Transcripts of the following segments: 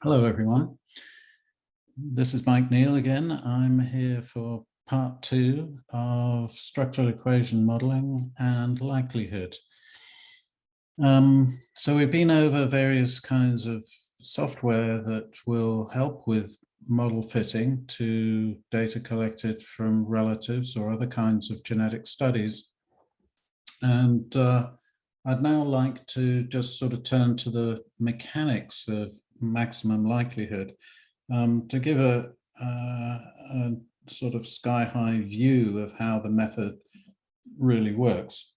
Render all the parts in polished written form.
Hello, everyone. This is Mike Neal again. I'm here for part 2 of structural equation modeling and likelihood. So we've been over various kinds of software that will help with model fitting to data collected from relatives or other kinds of genetic studies. And I'd now like to just sort of turn to the mechanics of maximum likelihood to give a sort of sky-high view of how the method really works.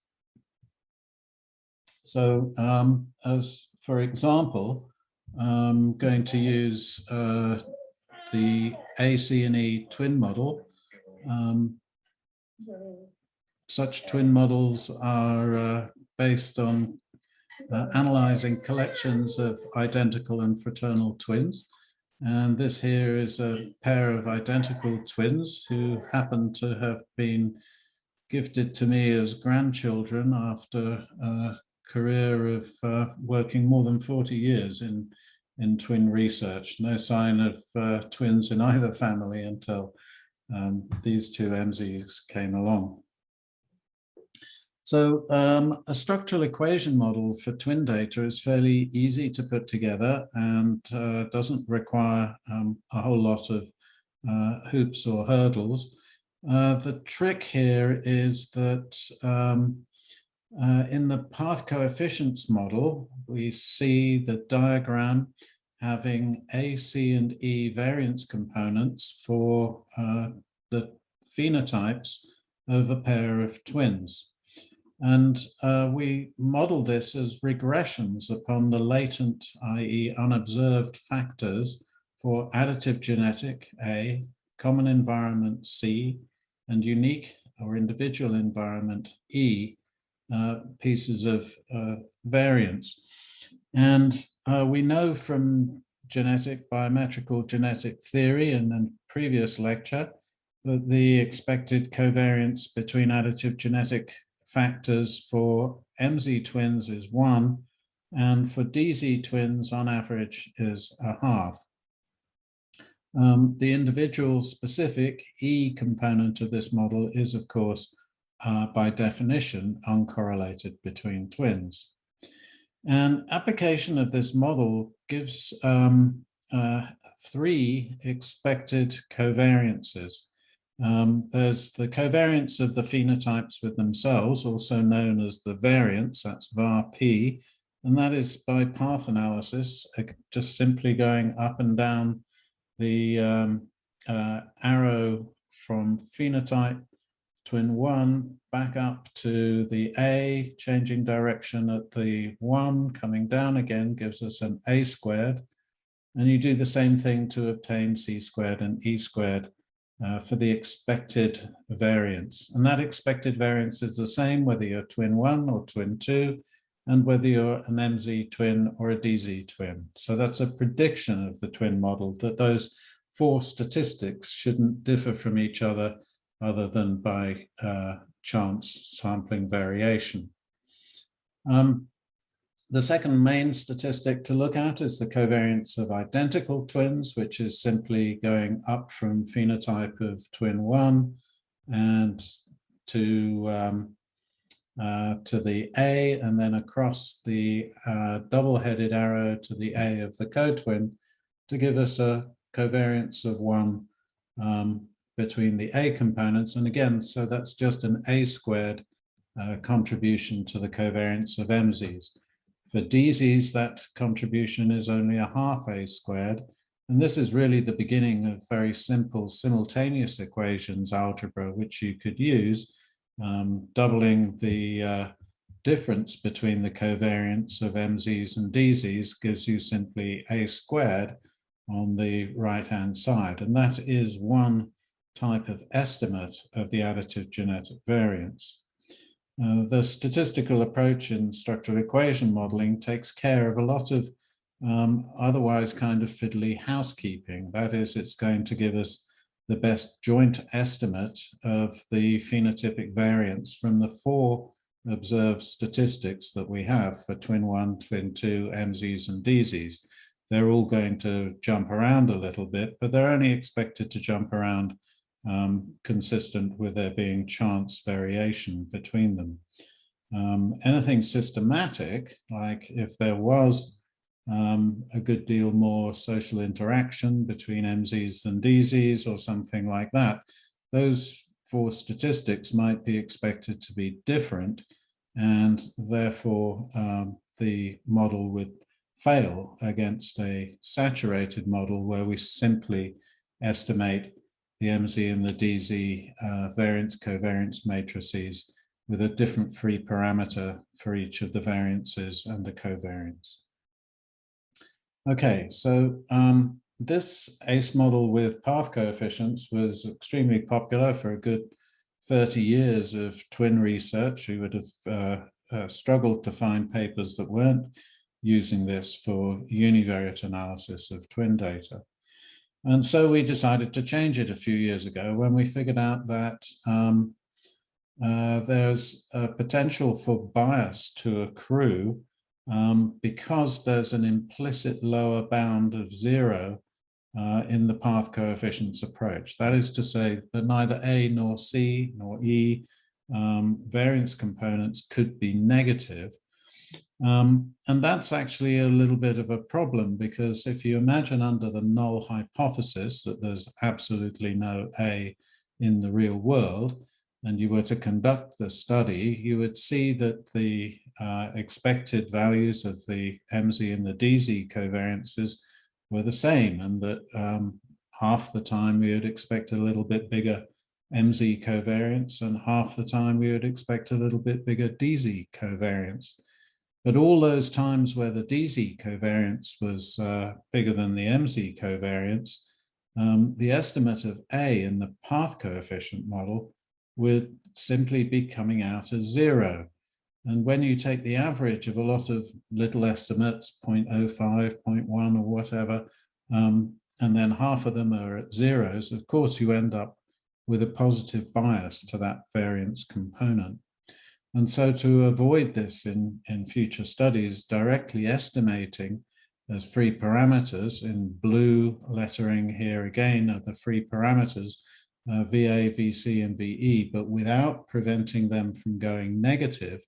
So as for example, I'm going to use the A, C, and E twin model. Such twin models are based on analyzing collections of identical and fraternal twins. And this here is a pair of identical twins who happen to have been gifted to me as grandchildren after a career of working more than 40 years in twin research. No sign of twins in either family until these two MZs came along. So a structural equation model for twin data is fairly easy to put together and doesn't require a whole lot of hoops or hurdles. The trick here is that in the path coefficients model, we see the diagram having A, C, and E variance components for the phenotypes of a pair of twins. And we model this as regressions upon the latent, i.e. unobserved factors for additive genetic A, common environment C, and unique or individual environment E, pieces of variance. And we know from biometrical genetic theory in a previous lecture that the expected covariance between additive genetic factors for MZ twins is 1, and for DZ twins on average is 0.5. The individual specific E component of this model is, of course, by definition, uncorrelated between twins. And application of this model gives 3 expected covariances. There's the covariance of the phenotypes with themselves, also known as the variance, that's var p, and that is by path analysis, just simply going up and down the arrow from phenotype twin 1 back up to the A, changing direction at the 1, coming down again gives us an A squared, and you do the same thing to obtain C squared and E squared for the expected variance. And that expected variance is the same whether you're twin 1 or twin 2, and whether you're an MZ twin or a DZ twin. So that's a prediction of the twin model, that those 4 statistics shouldn't differ from each other than by chance sampling variation. The second main statistic to look at is the covariance of identical twins, which is simply going up from phenotype of twin 1 and to the A, and then across the double-headed arrow to the A of the co-twin to give us a covariance of 1 between the A components. And again, so that's just an A squared contribution to the covariance of MZs. For DZs, that contribution is only 0.5 A squared. And this is really the beginning of very simple simultaneous equations algebra, which you could use. Doubling the difference between the covariance of MZs and DZs gives you simply A squared on the right-hand side. And that is one type of estimate of the additive genetic variance. The statistical approach in structural equation modeling takes care of a lot of otherwise kind of fiddly housekeeping. That is, it's going to give us the best joint estimate of the phenotypic variance from the 4 observed statistics that we have for twin 1, twin 2, MZs, and DZs. they're all going to jump around a little bit, but they're only expected to jump around consistent with there being chance variation between them. Anything systematic, like if there was a good deal more social interaction between MZs and DZs or something like that, those for statistics might be expected to be different, and therefore the model would fail against a saturated model where we simply estimate the MZ and the DZ variance covariance matrices with a different free parameter for each of the variances and the covariance. Okay, so this ACE model with path coefficients was extremely popular for a good 30 years of twin research. We would have struggled to find papers that weren't using this for univariate analysis of twin data. And so we decided to change it a few years ago when we figured out that there's a potential for bias to accrue because there's an implicit lower bound of 0 in the path coefficients approach. That is to say that neither A nor C nor E variance components could be negative. And that's actually a little bit of a problem, because if you imagine under the null hypothesis that there's absolutely no A in the real world, and you were to conduct the study, you would see that the expected values of the MZ and the DZ covariances were the same, and that half the time we would expect a little bit bigger MZ covariance, and half the time we would expect a little bit bigger DZ covariance. But all those times where the DZ covariance was bigger than the MZ covariance, the estimate of A in the path coefficient model would simply be coming out as 0. And when you take the average of a lot of little estimates, 0.05, 0.1 or whatever, and then half of them are at zeros, of course you end up with a positive bias to that variance component. And so to avoid this in future studies, directly estimating as free parameters, in blue lettering here again are the free parameters, VA, VC, and VE, but without preventing them from going negative,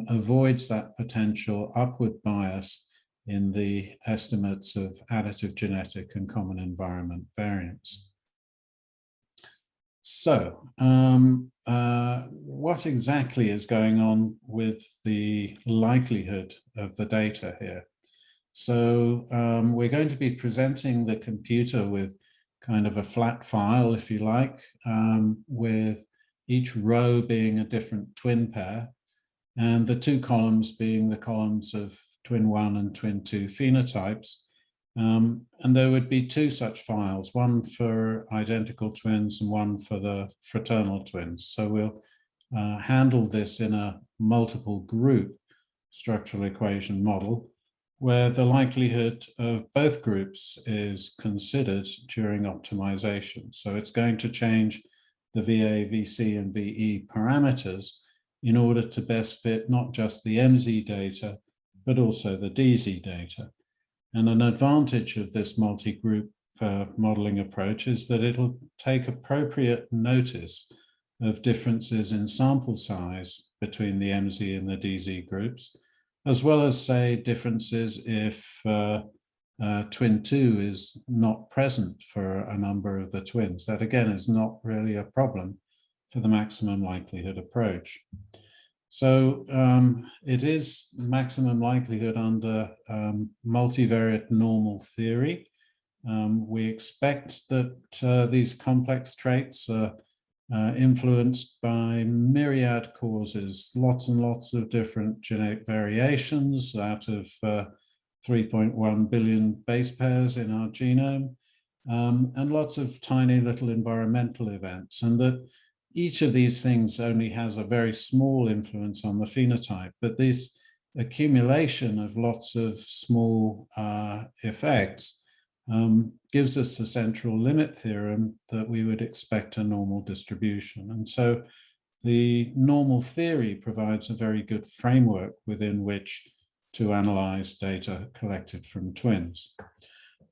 avoids that potential upward bias in the estimates of additive genetic and common environment variance. So, what exactly is going on with the likelihood of the data here? So, we're going to be presenting the computer with kind of a flat file, if you like, with each row being a different twin pair, and the two columns being the columns of twin 1 and twin 2 phenotypes. And there would be two such files, one for identical twins and one for the fraternal twins. So we'll handle this in a multiple group structural equation model, where the likelihood of both groups is considered during optimization. So it's going to change the VA, VC, and VE parameters in order to best fit not just the MZ data, but also the DZ data. And an advantage of this multi-group modeling approach is that it'll take appropriate notice of differences in sample size between the MZ and the DZ groups, as well as, say, differences if twin 2 is not present for a number of the twins. That, again, is not really a problem for the maximum likelihood approach. So it is maximum likelihood under multivariate normal theory. We expect that these complex traits are influenced by myriad causes, lots and lots of different genetic variations out of 3.1 billion base pairs in our genome, and lots of tiny little environmental events, and that each of these things only has a very small influence on the phenotype, but this accumulation of lots of small effects gives us the central limit theorem that we would expect a normal distribution. And so the normal theory provides a very good framework within which to analyze data collected from twins.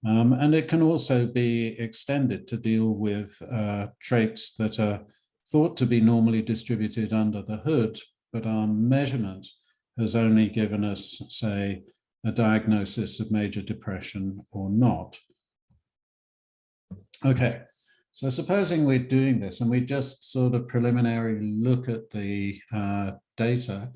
And it can also be extended to deal with traits that are thought to be normally distributed under the hood, but our measurement has only given us, say, a diagnosis of major depression or not. Okay, so supposing we're doing this and we just sort of preliminarily look at the data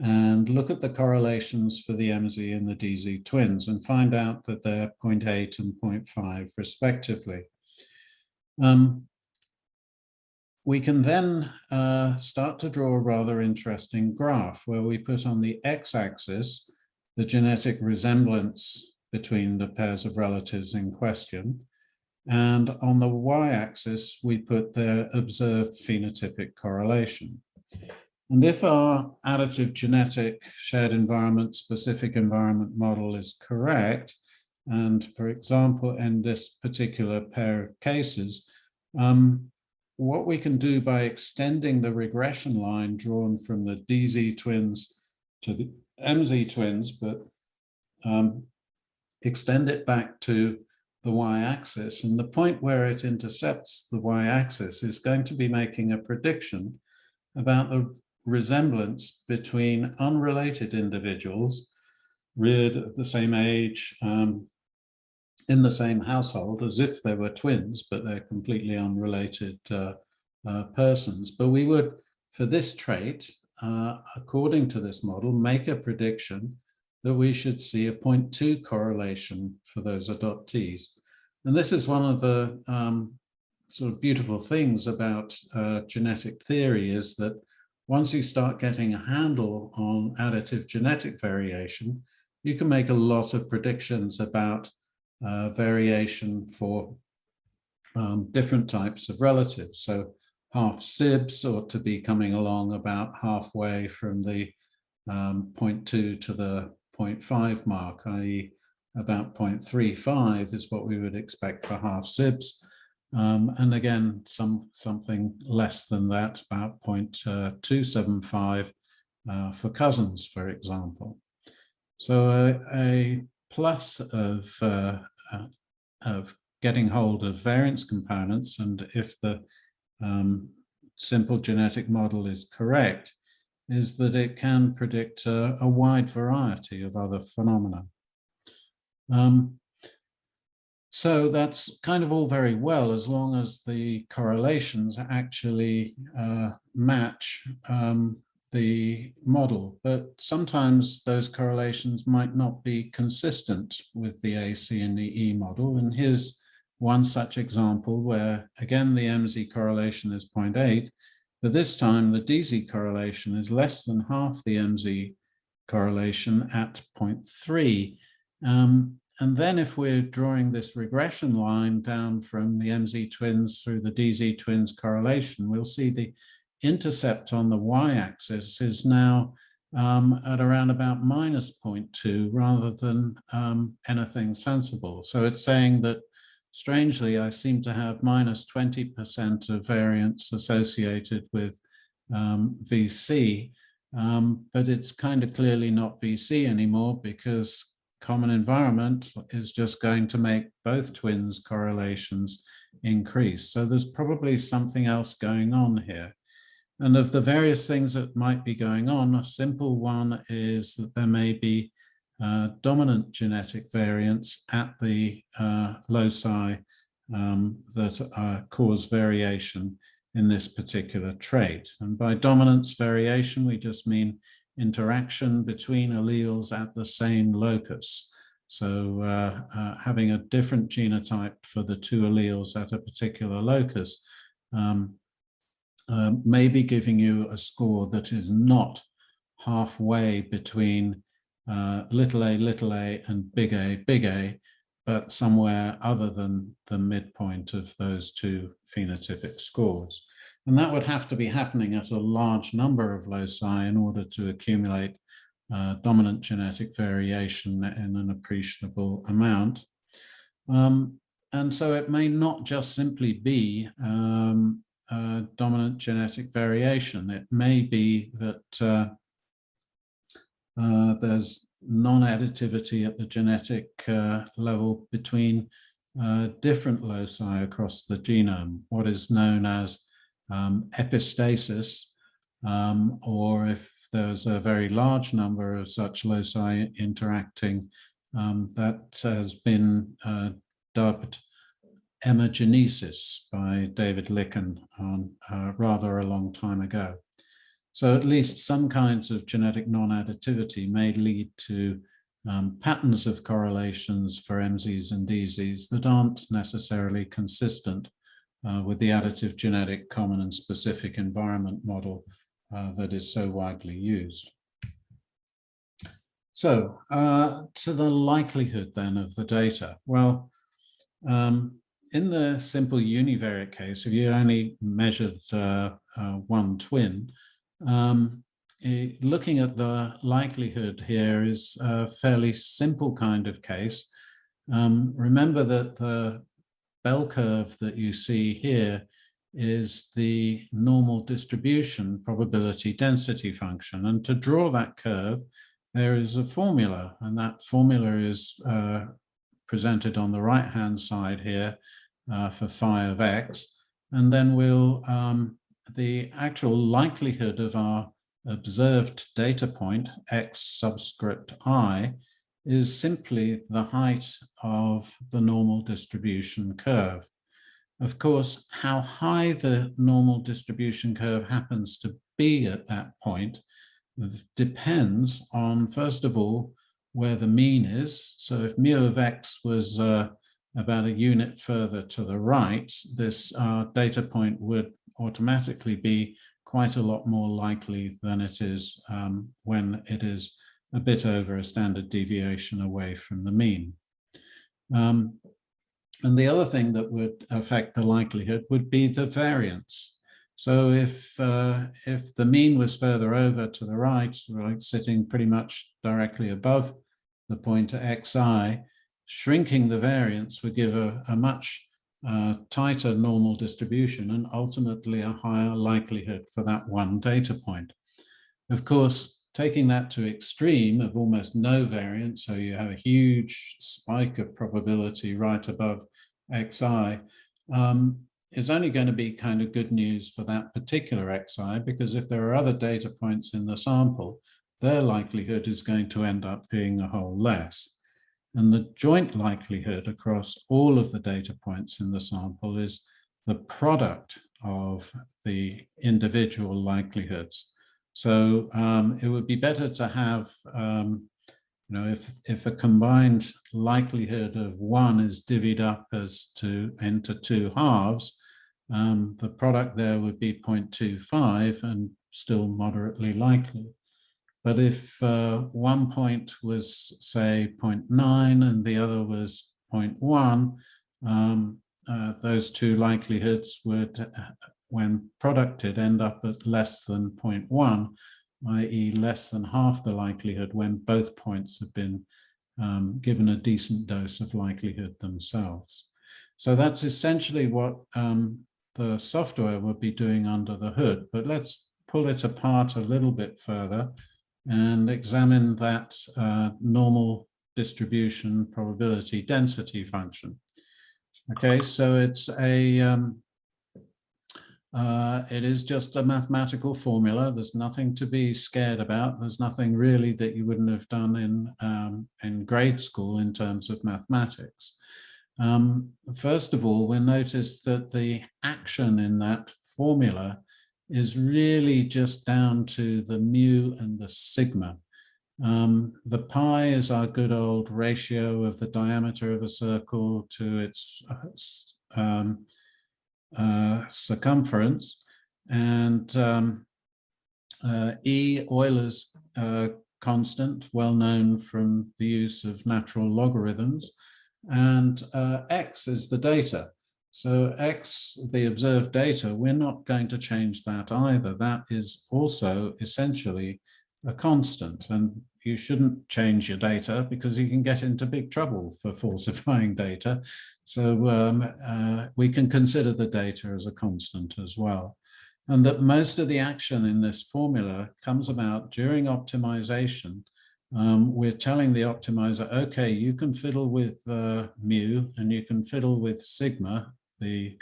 and look at the correlations for the MZ and the DZ twins and find out that they're 0.8 and 0.5 respectively. We can then start to draw a rather interesting graph where we put on the x-axis the genetic resemblance between the pairs of relatives in question, and on the y-axis we put their observed phenotypic correlation. And if our additive genetic shared environment specific environment model is correct, and for example in this particular pair of cases, what we can do by extending the regression line drawn from the DZ twins to the MZ twins, but extend it back to the y-axis, and the point where it intercepts the y-axis is going to be making a prediction about the resemblance between unrelated individuals reared at the same age in the same household, as if they were twins, but they're completely unrelated persons. But we would, for this trait, according to this model, make a prediction that we should see a 0.2 correlation for those adoptees. And this is one of the sort of beautiful things about genetic theory, is that once you start getting a handle on additive genetic variation, you can make a lot of predictions about variation for different types of relatives. So half sibs ought to be coming along about halfway from the 0.2 to the 0.5 mark, i.e. about 0.35 is what we would expect for half sibs. And again, something less than that, about 0.275 for cousins, for example. So a plus of getting hold of variance components, and if the simple genetic model is correct, is that it can predict a wide variety of other phenomena. So that's kind of all very well as long as the correlations actually match the model, but sometimes those correlations might not be consistent with the A, C, and the E model. And here's one such example where, again, the MZ correlation is 0.8, but this time the DZ correlation is less than half the MZ correlation at 0.3. And then if we're drawing this regression line down from the MZ twins through the DZ twins correlation, we'll see the intercept on the y-axis is now at around about minus 0.2 rather than anything sensible. So it's saying that, strangely, I seem to have minus 20% of variance associated with VC, but it's kind of clearly not VC anymore, because common environment is just going to make both twins correlations increase. So there's probably something else going on here. And of the various things that might be going on, a simple one is that there may be dominant genetic variants at the loci that cause variation in this particular trait. And by dominance variation, we just mean interaction between alleles at the same locus. So having a different genotype for the two alleles at a particular locus may be giving you a score that is not halfway between little a, and big A, but somewhere other than the midpoint of those two phenotypic scores. And that would have to be happening at a large number of loci in order to accumulate dominant genetic variation in an appreciable amount. And so it may not just simply be dominant genetic variation. It may be that there's non-additivity at the genetic level between different loci across the genome, what is known as epistasis, or if there's a very large number of such loci interacting, that has been dubbed emergenesis by David Licken rather a long time ago. So at least some kinds of genetic non-additivity may lead to patterns of correlations for MZs and DZs that aren't necessarily consistent with the additive genetic common and specific environment model that is so widely used. So to the likelihood then of the data. Well, in the simple univariate case, if you only measured one twin, looking at the likelihood here is a fairly simple kind of case. Remember that the bell curve that you see here is the normal distribution probability density function. And to draw that curve, there is a formula, and that formula is presented on the right-hand side here for phi of x. And then we'll, the actual likelihood of our observed data point, x subscript I, is simply the height of the normal distribution curve. Of course, how high the normal distribution curve happens to be at that point depends on, first of all, where the mean is. So if mu of x was about a unit further to the right, this data point would automatically be quite a lot more likely than it is when it is a bit over a standard deviation away from the mean. And the other thing that would affect the likelihood would be the variance. So if the mean was further over to the right, like sitting pretty much directly above the pointer xi, shrinking the variance would give a much tighter normal distribution and ultimately a higher likelihood for that one data point. Of course, taking that to extreme of almost no variance, so you have a huge spike of probability right above xi, is only going to be kind of good news for that particular xi, because if there are other data points in the sample, their likelihood is going to end up being a whole less. And the joint likelihood across all of the data points in the sample is the product of the individual likelihoods. So it would be better to have, if a combined likelihood of one is divvied up into two halves, the product there would be 0.25 and still moderately likely. But if 1 point was, say, 0.9 and the other was 0.1, those two likelihoods would, when producted, end up at less than 0.1, i.e. less than half the likelihood when both points have been given a decent dose of likelihood themselves. So that's essentially what the software would be doing under the hood. But let's pull it apart a little bit further and examine that normal distribution probability density function. Okay, so it's it is just a mathematical formula. There's nothing to be scared about. There's nothing really that you wouldn't have done in grade school in terms of mathematics. First of all, we'll notice that the action in that formula is really just down to the mu and the sigma. The pi is our good old ratio of the diameter of a circle to its circumference, and E, Euler's constant, well known from the use of natural logarithms, and x is the data. So x, the observed data, we're not going to change that either. That is also essentially a constant, and you shouldn't change your data because you can get into big trouble for falsifying data. So we can consider the data as a constant as well. And that most of the action in this formula comes about during optimization we're telling the optimizer, okay, you can fiddle with mu and you can fiddle with sigma, the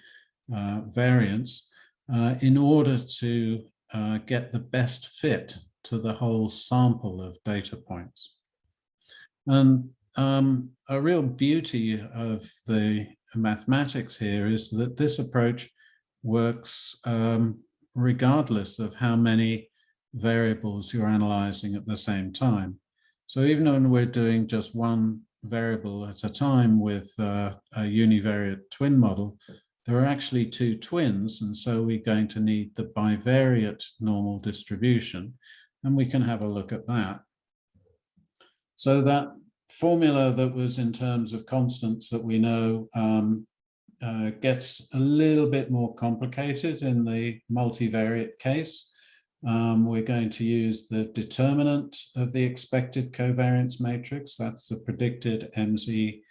variance, in order to get the best fit to the whole sample of data points. And a real beauty of the mathematics here is that this approach works regardless of how many variables you're analyzing at the same time. So even when we're doing just one variable at a time with a univariate twin model, there are actually two twins, and so we're going to need the bivariate normal distribution, and we can have a look at that. So that formula that was in terms of constants that we know gets a little bit more complicated in the multivariate case. We're going to use the determinant of the expected covariance matrix. That's the predicted MZ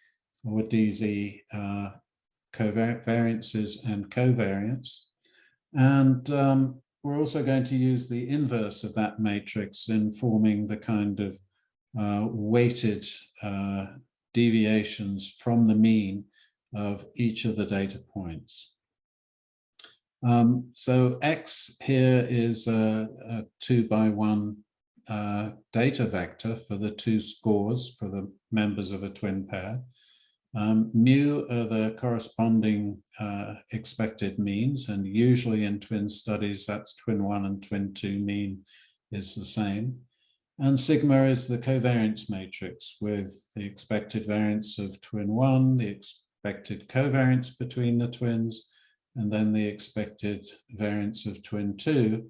or DZ variances and covariance. And we're also going to use the inverse of that matrix in forming the kind of weighted deviations from the mean of each of the data points. So X here is a 2x1 data vector for the two scores for the members of a twin pair. Mu are the corresponding expected means, and usually in twin studies, that's twin 1 and twin 2 mean is the same. And sigma is the covariance matrix with the expected variance of twin 1, the expected covariance between the twins, and then the expected variance of twin 2,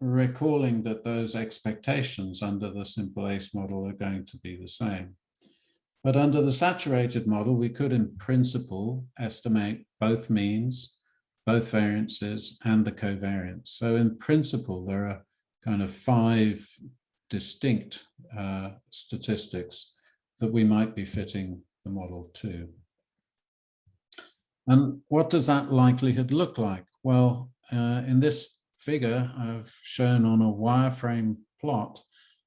recalling that those expectations under the simple ACE model are going to be the same. But under the saturated model, we could in principle estimate both means, both variances, and the covariance. So in principle, there are kind of 5 distinct statistics that we might be fitting the model to. And what does that likelihood look like? Well, in this figure, I've shown on a wireframe plot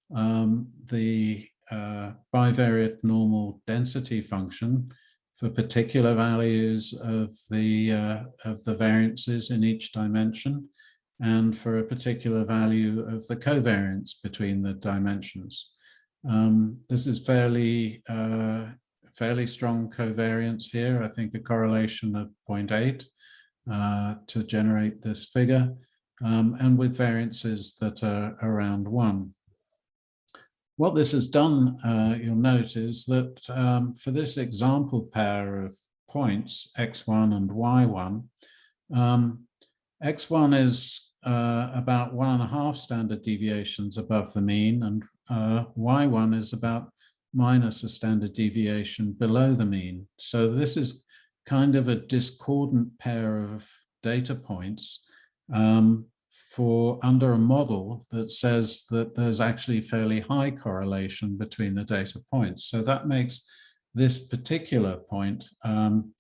the bivariate normal density function for particular values of the variances in each dimension, and for a particular value of the covariance between the dimensions. This is fairly strong covariance here. I think a correlation of 0.8 to generate this figure, and with variances that are around 1. What this has done, you'll note, is that for this example pair of points, x1 and y1, x1 is about 1.5 standard deviations above the mean, and y1 is about minus a standard deviation below the mean. So this is kind of a discordant pair of data points for under a model that says that there's actually fairly high correlation between the data points. So that makes this particular point, and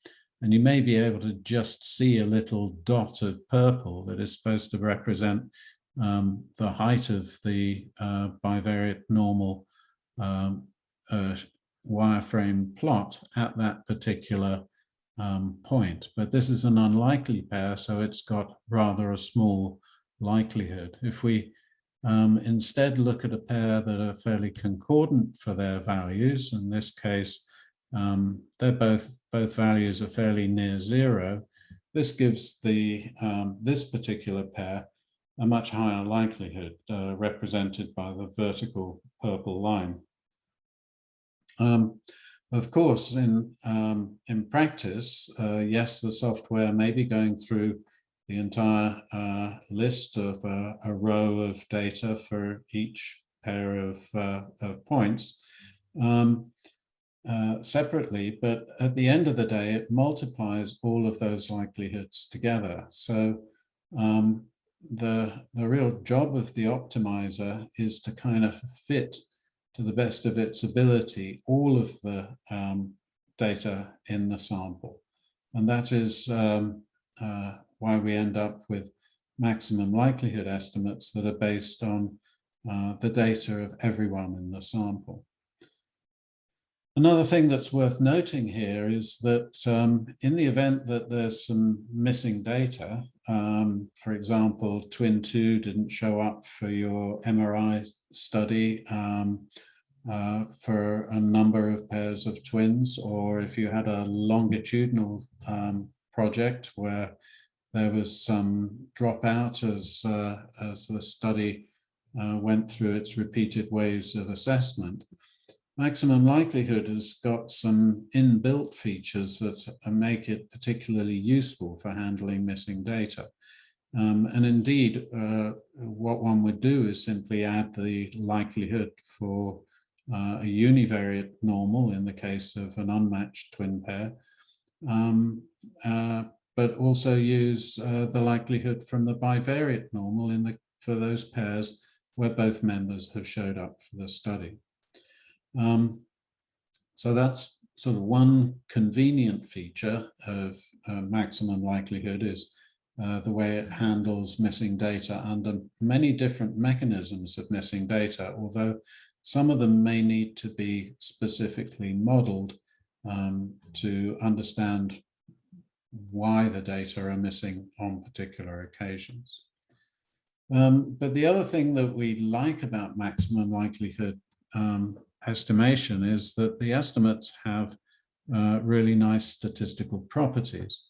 you may be able to just see a little dot of purple that is supposed to represent the height of the bivariate normal wireframe plot at that particular point. But this is an unlikely pair, so it's got rather a small likelihood. If we instead look at a pair that are fairly concordant for their values, in this case, they're both values are fairly near 0. This gives the this particular pair a much higher likelihood, represented by the vertical purple line. Of course, in practice, yes, the software may be going through the entire list of a row of data for each pair of points separately, but at the end of the day, it multiplies all of those likelihoods together. So the real job of the optimizer is to kind of fit, to the best of its ability, all of the data in the sample. And that is why we end up with maximum likelihood estimates that are based on the data of everyone in the sample. Another thing that's worth noting here is that in the event that there's some missing data, for example, twin 2 didn't show up for your MRI study for a number of pairs of twins, or if you had a longitudinal project where there was some dropout as the study went through its repeated waves of assessment, maximum likelihood has got some inbuilt features that make it particularly useful for handling missing data. And indeed, what one would do is simply add the likelihood for a univariate normal in the case of an unmatched twin pair, but also use the likelihood from the bivariate normal for those pairs where both members have showed up for the study. So that's sort of one convenient feature of maximum likelihood, is the way it handles missing data under many different mechanisms of missing data, although some of them may need to be specifically modeled to understand why the data are missing on particular occasions. But the other thing that we like about maximum likelihood estimation is that the estimates have really nice statistical properties.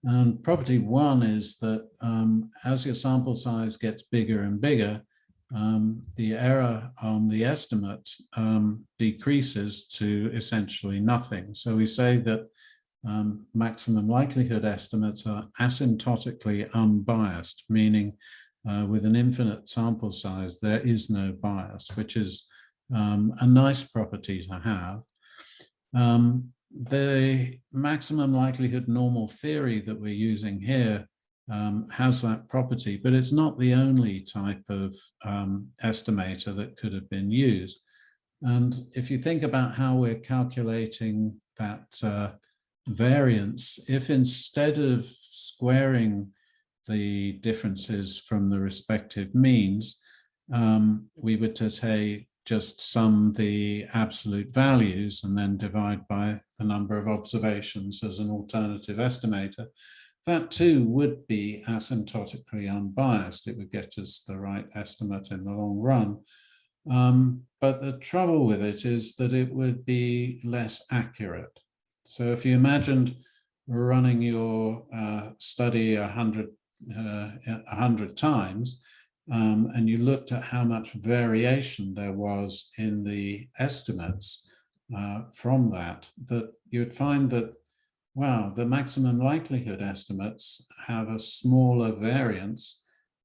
And property one is that as your sample size gets bigger and bigger, the error on the estimate decreases to essentially nothing. So we say that maximum likelihood estimates are asymptotically unbiased, meaning with an infinite sample size, there is no bias, which is a nice property to have. The maximum likelihood normal theory that we're using here has that property, but it's not the only type of estimator that could have been used. And if you think about how we're calculating that variance, if instead of squaring the differences from the respective means, we were to just sum the absolute values and then divide by the number of observations as an alternative estimator, that too would be asymptotically unbiased. It would get us the right estimate in the long run. But the trouble with it is that it would be less accurate. So if you imagined running your study 100 times, and you looked at how much variation there was in the estimates from that you'd find that, wow, the maximum likelihood estimates have a smaller variance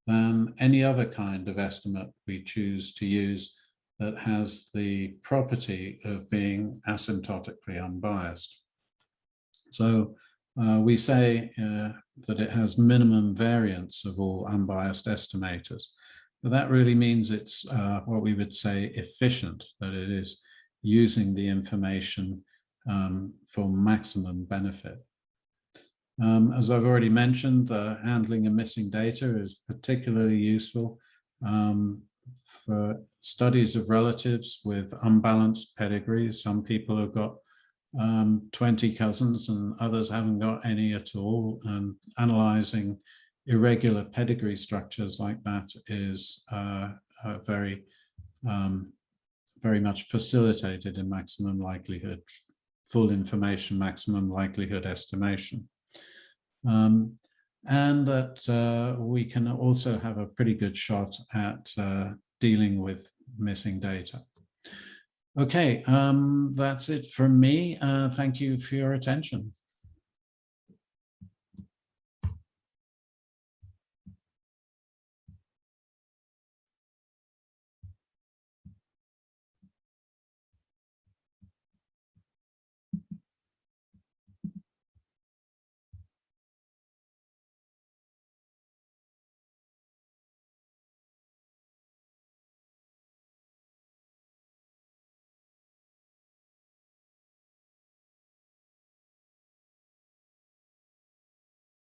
than any other kind of estimate we choose to use that has the property of being asymptotically unbiased. So we say that it has minimum variance of all unbiased estimators. But that really means it's what we would say efficient, that it is using the information for maximum benefit. As I've already mentioned, the handling of missing data is particularly useful for studies of relatives with unbalanced pedigrees. Some people have got 20 cousins and others haven't got any at all, and analyzing irregular pedigree structures like that is very much facilitated in maximum likelihood, full information maximum likelihood estimation. And that we can also have a pretty good shot at dealing with missing data. Okay, that's it from me. Thank you for your attention.